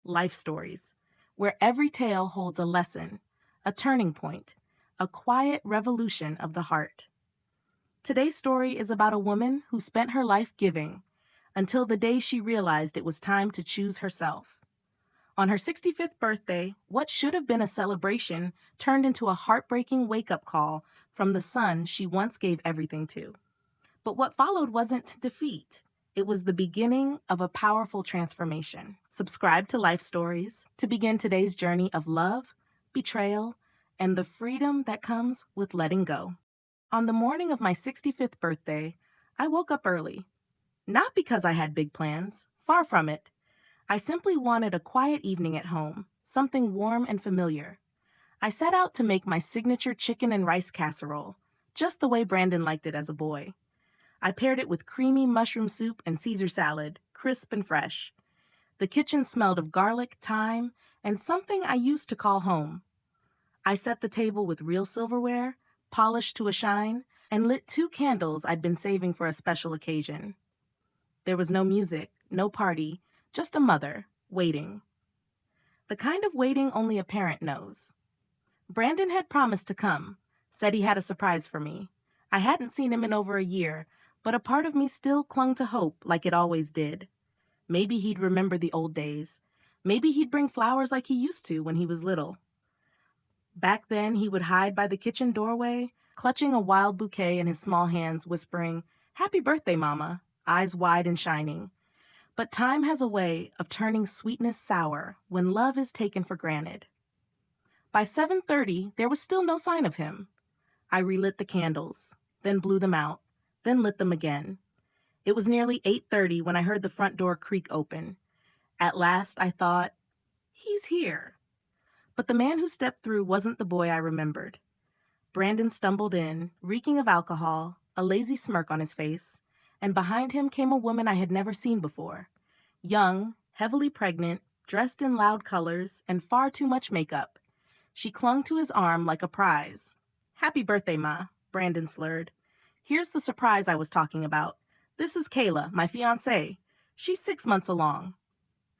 life stories, where every tale holds a lesson, a turning point, a quiet revolution of the heart. Today's story is about a woman who spent her life giving until the day she realized it was time to choose herself. On her 65th birthday, what should have been a celebration turned into a heartbreaking wake-up call from the son she once gave everything to. But what followed wasn't defeat. It was the beginning of a powerful transformation. Subscribe to Life Stories to begin today's journey of love, betrayal, and the freedom that comes with letting go. On the morning of my 65th birthday, I woke up early. Not because I had big plans, far from it. I simply wanted a quiet evening at home, something warm and familiar. I set out to make my signature chicken and rice casserole, just the way Brandon liked it as a boy. I paired it with creamy mushroom soup and Caesar salad, crisp and fresh. The kitchen smelled of garlic, thyme, and something I used to call home. I set the table with real silverware, polished to a shine, and lit 2 candles I'd been saving for a special occasion. There was no music, no party, just a mother, waiting. The kind of waiting only a parent knows. Brandon had promised to come, said he had a surprise for me. I hadn't seen him in over a year, but a part of me still clung to hope like it always did. Maybe he'd remember the old days. Maybe he'd bring flowers like he used to when he was little. Back then, he would hide by the kitchen doorway, clutching a wild bouquet in his small hands, whispering, "Happy birthday, Mama," eyes wide and shining. But time has a way of turning sweetness sour when love is taken for granted. By 7:30, there was still no sign of him. I relit the candles, then blew them out, then lit them again. It was nearly 8:30 when I heard the front door creak open. At last, I thought, he's here. But the man who stepped through wasn't the boy I remembered. Brandon stumbled in, reeking of alcohol, a lazy smirk on his face, and behind him came a woman I had never seen before. Young, heavily pregnant, dressed in loud colors, and far too much makeup. She clung to his arm like a prize. "Happy birthday, Ma," Brandon slurred. "Here's the surprise I was talking about. This is Kayla, my fiancée. She's 6 months along."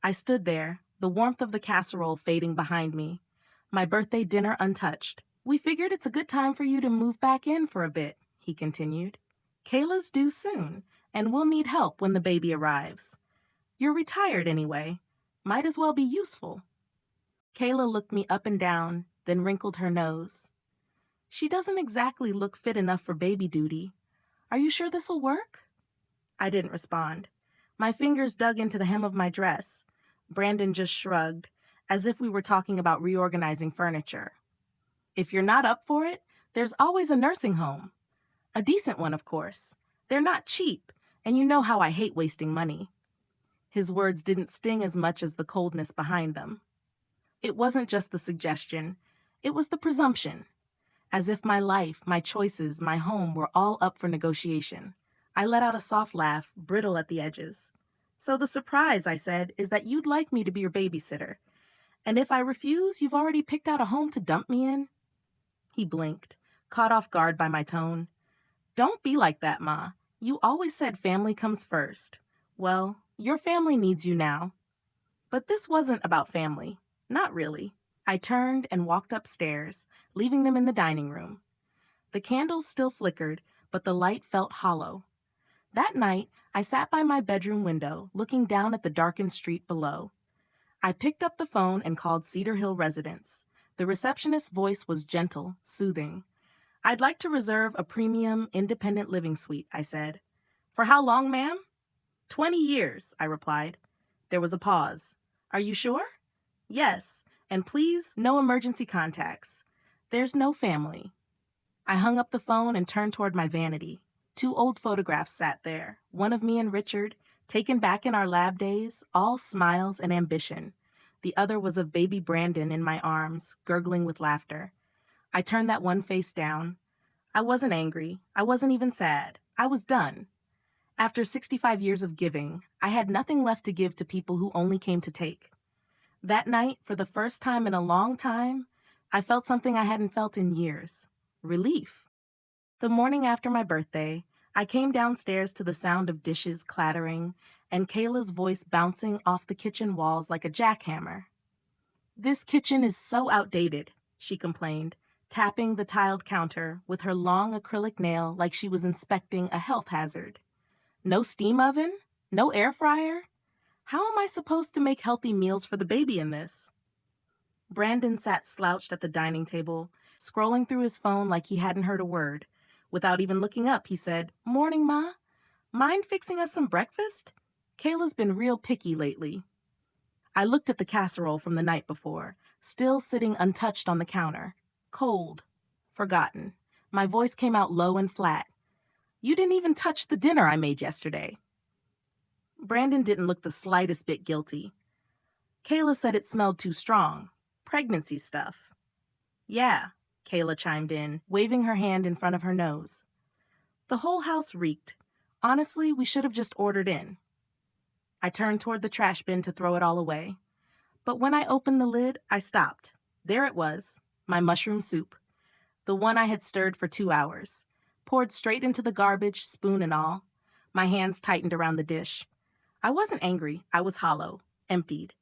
I stood there, the warmth of the casserole fading behind me. My birthday dinner untouched. "We figured it's a good time for you to move back in for a bit," he continued. "Kayla's due soon, and we'll need help when the baby arrives. You're retired anyway. Might as well be useful." Kayla looked me up and down, then wrinkled her nose. "She doesn't exactly look fit enough for baby duty. Are you sure this'll work?" I didn't respond. My fingers dug into the hem of my dress. Brandon just shrugged, as if we were talking about reorganizing furniture. "If you're not up for it, there's always a nursing home. A decent one, of course. They're not cheap, and you know how I hate wasting money." His words didn't sting as much as the coldness behind them. It wasn't just the suggestion, it was the presumption. As if my life, my choices, my home were all up for negotiation. I let out a soft laugh, brittle at the edges. "So the surprise," I said, "is that you'd like me to be your babysitter. And if I refuse, you've already picked out a home to dump me in?" He blinked, caught off guard by my tone. "Don't be like that, Ma. You always said family comes first. Well, your family needs you now." But this wasn't about family. Not really. I turned and walked upstairs, leaving them in the dining room. The candles still flickered, but the light felt hollow. That night, I sat by my bedroom window, looking down at the darkened street below. I picked up the phone and called Cedar Hill Residence. The receptionist's voice was gentle, soothing. "I'd like to reserve a premium, independent living suite," I said. "For how long, ma'am?" "20 years," I replied. There was a pause. "Are you sure?" "Yes, and please, no emergency contacts. There's no family." I hung up the phone and turned toward my vanity. 2 old photographs sat there, one of me and Richard, taken back in our lab days, all smiles and ambition. The other was of baby Brandon in my arms, gurgling with laughter. I turned that one face down. I wasn't angry. I wasn't even sad. I was done. After 65 years of giving, I had nothing left to give to people who only came to take. That night, for the first time in a long time, I felt something I hadn't felt in years. Relief. The morning after my birthday, I came downstairs to the sound of dishes clattering and Kayla's voice bouncing off the kitchen walls like a jackhammer. "This kitchen is so outdated," she complained, tapping the tiled counter with her long acrylic nail like she was inspecting a health hazard. "No steam oven? No air fryer? How am I supposed to make healthy meals for the baby in this?" Brandon sat slouched at the dining table, scrolling through his phone like he hadn't heard a word. Without even looking up, he said, "Morning, Ma. Mind fixing us some breakfast? Kayla's been real picky lately." I looked at the casserole from the night before, still sitting untouched on the counter. Cold. Forgotten. My voice came out low and flat. "You didn't even touch the dinner I made yesterday." Brandon didn't look the slightest bit guilty. "Kayla said it smelled too strong. Pregnancy stuff." "Yeah," Kayla chimed in, waving her hand in front of her nose. "The whole house reeked. Honestly, we should have just ordered in." I turned toward the trash bin to throw it all away. But when I opened the lid, I stopped. There it was, my mushroom soup. The one I had stirred for 2 hours. Poured straight into the garbage, spoon and all. My hands tightened around the dish. I wasn't angry. I was hollow, emptied.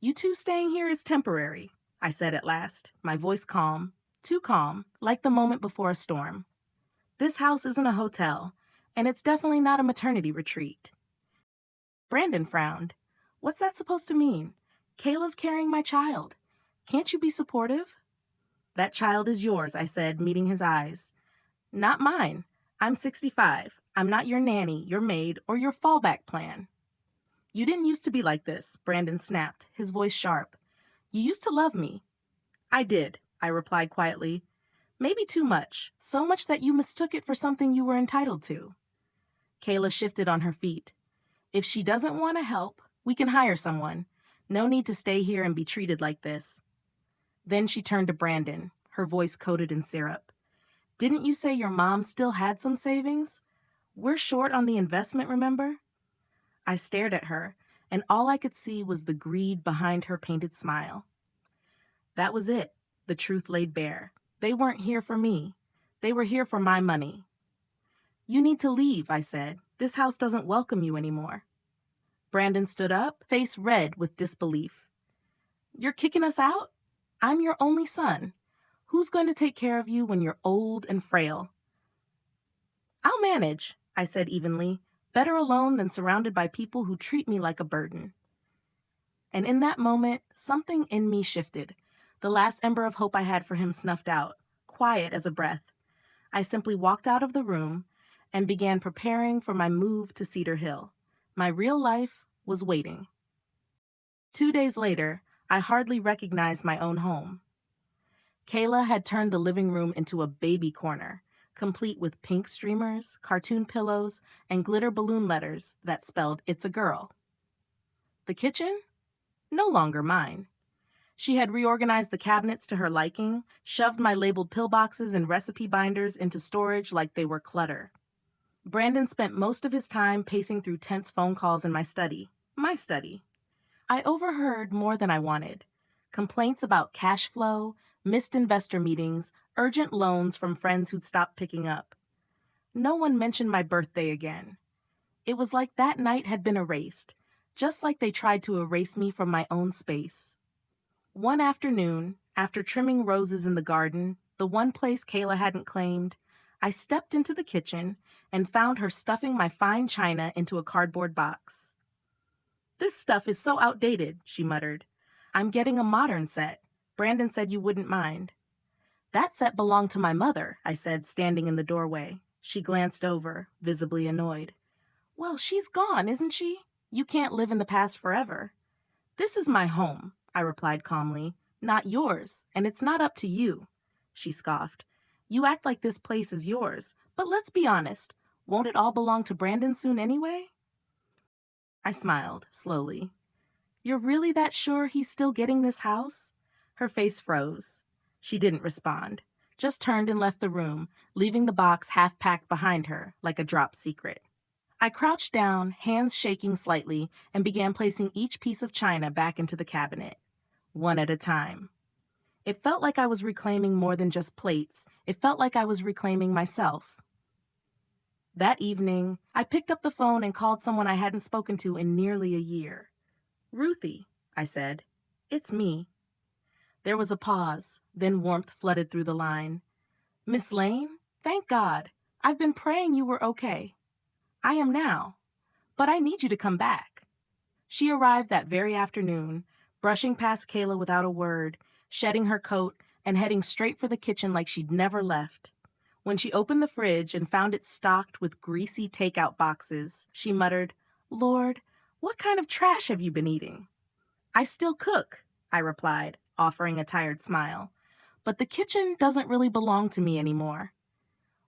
"You two staying here is temporary," I said at last, my voice calm, too calm, like the moment before a storm. "This house isn't a hotel, and it's definitely not a maternity retreat." Brandon frowned. "What's that supposed to mean? Kayla's carrying my child. Can't you be supportive?" "That child is yours," I said, meeting his eyes. "Not mine. I'm 65. I'm not your nanny, your maid, or your fallback plan." "You didn't used to be like this," Brandon snapped, his voice sharp. "You used to love me." "I did," I replied quietly. "Maybe too much, so much that you mistook it for something you were entitled to." Kayla shifted on her feet. "If she doesn't want to help, we can hire someone. No need to stay here and be treated like this." Then she turned to Brandon, her voice coated in syrup. "Didn't you say your mom still had some savings? We're short on the investment, remember?" I stared at her, and all I could see was the greed behind her painted smile. That was it. The truth laid bare. They weren't here for me. They were here for my money. "You need to leave," I said. "This house doesn't welcome you anymore." Brandon stood up, face red with disbelief. "You're kicking us out? I'm your only son. Who's going to take care of you when you're old and frail?" "I'll manage," I said evenly. "Better alone than surrounded by people who treat me like a burden." And in that moment, something in me shifted. The last ember of hope I had for him snuffed out, quiet as a breath. I simply walked out of the room and began preparing for my move to Cedar Hill. My real life was waiting. 2 days later, I hardly recognized my own home. Kayla had turned the living room into a baby corner, complete with pink streamers, cartoon pillows, and glitter balloon letters that spelled "It's a girl." The kitchen? No longer mine. She had reorganized the cabinets to her liking, shoved my labeled pillboxes and recipe binders into storage like they were clutter. Brandon spent most of his time pacing through tense phone calls in my study. My study. I overheard more than I wanted. Complaints about cash flow, missed investor meetings, urgent loans from friends who'd stopped picking up. No one mentioned my birthday again. It was like that night had been erased, just like they tried to erase me from my own space. One afternoon, after trimming roses in the garden, the one place Kayla hadn't claimed, I stepped into the kitchen and found her stuffing my fine china into a cardboard box. "This stuff is so outdated," she muttered. "I'm getting a modern set. Brandon said you wouldn't mind." "That set belonged to my mother," I said, standing in the doorway. She glanced over, visibly annoyed. "Well, she's gone, isn't she? You can't live in the past forever." "This is my home," I replied calmly, "not yours, and it's not up to you." She scoffed. "You act like this place is yours, but let's be honest. Won't it all belong to Brandon soon anyway?" I smiled, slowly. "You're really that sure he's still getting this house?" Her face froze. She didn't respond, just turned and left the room, leaving the box half packed behind her, like a dropped secret. I crouched down, hands shaking slightly, and began placing each piece of china back into the cabinet, one at a time. It felt like I was reclaiming more than just plates. It felt like I was reclaiming myself. That evening, I picked up the phone and called someone I hadn't spoken to in nearly a year. "Ruthie," I said. "It's me." There was a pause, then warmth flooded through the line. "Miss Lane? Thank God. I've been praying you were okay." "I am now. But I need you to come back." She arrived that very afternoon, brushing past Kayla without a word, shedding her coat, and heading straight for the kitchen like she'd never left. When she opened the fridge and found it stocked with greasy takeout boxes, she muttered, "Lord, what kind of trash have you been eating?" "I still cook," I replied, offering a tired smile. "But the kitchen doesn't really belong to me anymore."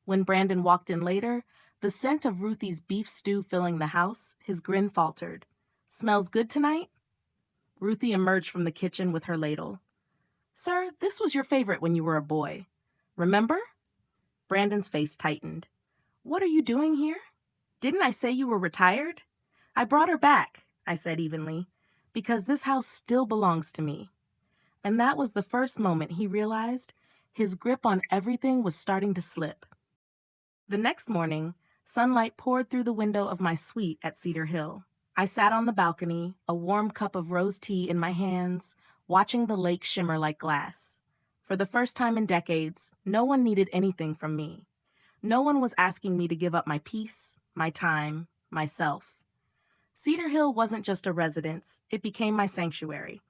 When Brandon walked in later, the scent of Ruthie's beef stew filling the house, his grin faltered. "Smells good tonight?" Ruthie emerged from the kitchen with her ladle. "Sir, this was your favorite when you were a boy. Remember?" Brandon's face tightened. "What are you doing here?" "Didn't I say you were retired?" "I brought her back," I said evenly, "because this house still belongs to me." And that was the first moment he realized his grip on everything was starting to slip. The next morning, sunlight poured through the window of my suite at Cedar Hill. I sat on the balcony, a warm cup of rose tea in my hands, watching the lake shimmer like glass. For the first time in decades, no one needed anything from me. No one was asking me to give up my peace, my time, myself. Cedar Hill wasn't just a residence, it became my sanctuary.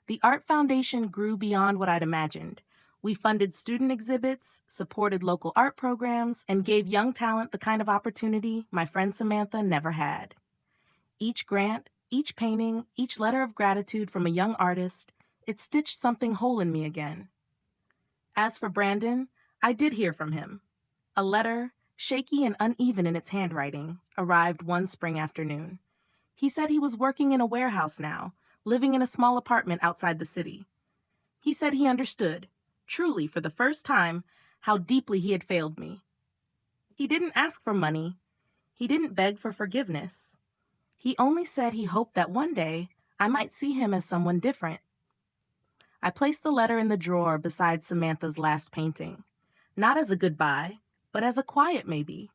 The Art Foundation grew beyond what I'd imagined. We funded student exhibits, supported local art programs, and gave young talent the kind of opportunity my friend Samantha never had. Each grant, each painting, each letter of gratitude from a young artist, it stitched something whole in me again. As for Brandon, I did hear from him. A letter, shaky and uneven in its handwriting, arrived one spring afternoon. He said he was working in a warehouse now, living in a small apartment outside the city. He said he understood, truly for the first time, how deeply he had failed me. He didn't ask for money. He didn't beg for forgiveness. He only said he hoped that one day I might see him as someone different. I placed the letter in the drawer beside Samantha's last painting, not as a goodbye, but as a quiet maybe.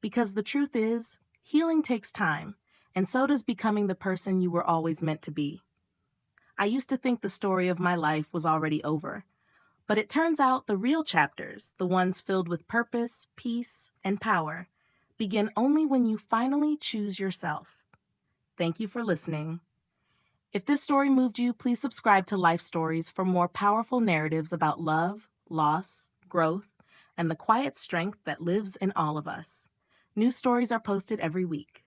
Because the truth is, healing takes time, and so does becoming the person you were always meant to be. I used to think the story of my life was already over, but it turns out the real chapters, the ones filled with purpose, peace, and power, begin only when you finally choose yourself. Thank you for listening. If this story moved you, please subscribe to Life Stories for more powerful narratives about love, loss, growth, and the quiet strength that lives in all of us. New stories are posted every week.